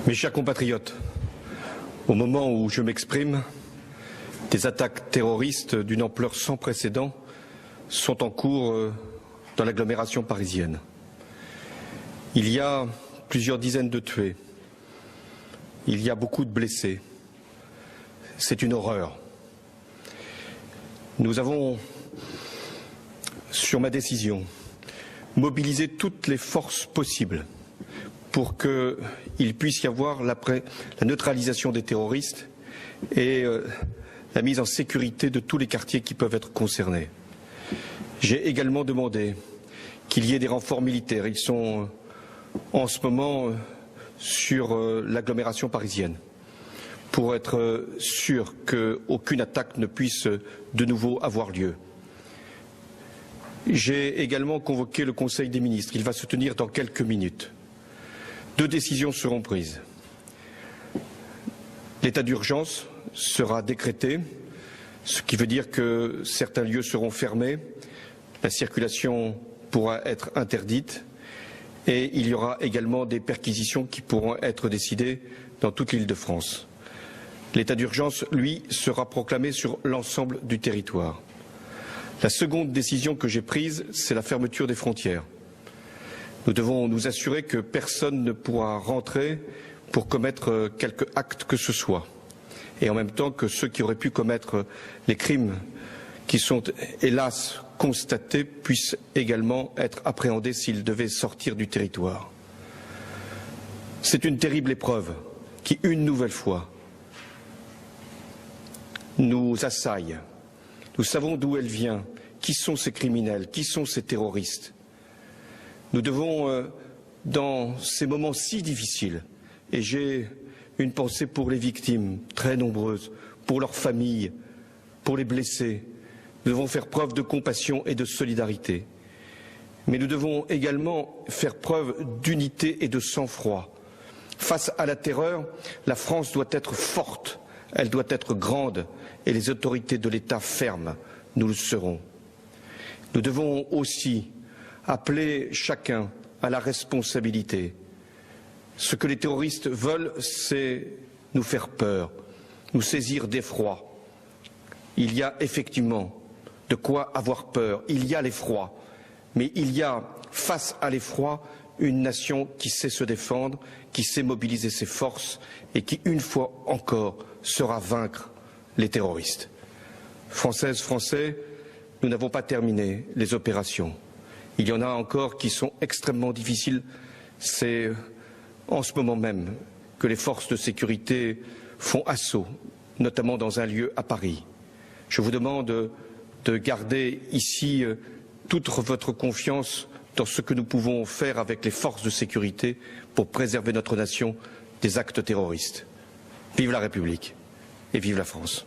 Mes chers compatriotes, au moment où je m'exprime, des attaques terroristes d'une ampleur sans précédent sont en cours dans l'agglomération parisienne. Il y a plusieurs dizaines de tués. Il y a beaucoup de blessés. C'est une horreur. Nous avons, sur ma décision, mobilisé toutes les forces possibles pour qu'il puisse y avoir la neutralisation des terroristes et la mise en sécurité de tous les quartiers qui peuvent être concernés. J'ai également demandé qu'il y ait des renforts militaires. Ils sont en ce moment sur l'agglomération parisienne pour être sûr qu'aucune attaque ne puisse de nouveau avoir lieu. J'ai également convoqué le Conseil des ministres. Il va se tenir dans quelques minutes. 2 décisions seront prises. L'état d'urgence sera décrété, ce qui veut dire que certains lieux seront fermés, la circulation pourra être interdite et il y aura également des perquisitions qui pourront être décidées dans toute l'Île-de-France. L'état d'urgence, lui, sera proclamé sur l'ensemble du territoire. La seconde décision que j'ai prise, c'est la fermeture des frontières. Nous devons nous assurer que personne ne pourra rentrer pour commettre quelque acte que ce soit. Et en même temps que ceux qui auraient pu commettre les crimes qui sont hélas constatés puissent également être appréhendés s'ils devaient sortir du territoire. C'est une terrible épreuve qui, une nouvelle fois, nous assaille. Nous savons d'où elle vient, qui sont ces criminels, qui sont ces terroristes. Nous devons, dans ces moments si difficiles, et j'ai une pensée pour les victimes, très nombreuses, pour leurs familles, pour les blessés, nous devons faire preuve de compassion et de solidarité. Mais nous devons également faire preuve d'unité et de sang-froid. Face à la terreur, la France doit être forte, elle doit être grande, et les autorités de l'État fermes, nous le serons. Nous devons aussi appeler chacun à la responsabilité. Ce que les terroristes veulent, c'est nous faire peur, nous saisir d'effroi. Il y a effectivement de quoi avoir peur, il y a l'effroi, mais il y a, face à l'effroi, une nation qui sait se défendre, qui sait mobiliser ses forces et qui, une fois encore, saura vaincre les terroristes. Françaises, Français, nous n'avons pas terminé les opérations. Il y en a encore qui sont extrêmement difficiles. C'est en ce moment même que les forces de sécurité font assaut, notamment dans un lieu à Paris. Je vous demande de garder ici toute votre confiance dans ce que nous pouvons faire avec les forces de sécurité pour préserver notre nation des actes terroristes. Vive la République et vive la France.